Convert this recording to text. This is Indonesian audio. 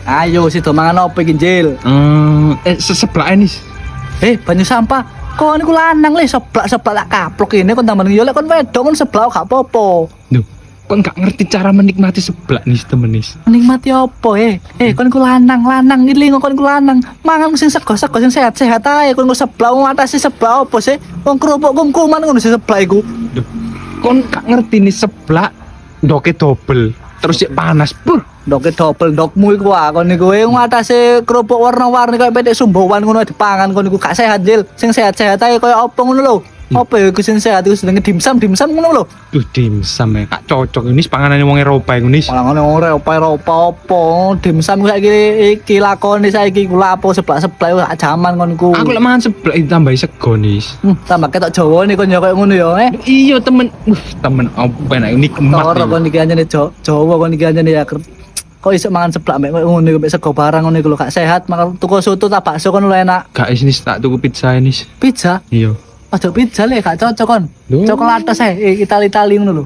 Ayo situ mangan opo iki, Jil? Sebelah ini. Banyu sampah. Kon niku lanang le seblak tak kaplok ini kon tambah yo lek kon wedok kon seblak gak apa-apa. Duh, kon gak ngerti cara menikmati sebelah nis temenis. Menikmati opo kon niku lanang iki kon niku lanang. Mangan sing sego-sego sing sehat-sehat ae kon seblak ngatasi seblak opo sih? Wong kerupuk kuman ngono sing seblak iku. Duh, kon gak ngerti nih sebelah doke double. Terus cek panas. Doke double dogmu iku kon niku ngatasi kerupuk warna-warni kayak pedek sumbawan ngono dipangan kon niku gak sehat, Jil. Sing sehat-sehat ae koyo opo ngono lho. Apa ya iku sing sehat iku jenenge dimsum ngono lho. Duh, dimsum ya gak cocok ini panganane wong Eropa iku nis. Panganane wong Eropa opo? Dimsum saiki iki lakone saiki ku lapo seblak-seblak gak jaman kon niku. Aku lek mangan seblak ditambahi sego nis. Tambah ketok Jawa nih kon ya koyo ngono ya, Iya temen apa enak nikmat. Ora kon iki anjene Jawa kon iki anjene ya. Kok iso mangan seblak mek ngono iku mek sego barang ngono iku lho gak sehat. Makan tuku soto ta bakso kon lho enak. Gak nis tak tuku pizza nis. Pizza? Iya. Aja pizza le gak cocok kon. Loh. Coklatos Itali-Itali ngono lho.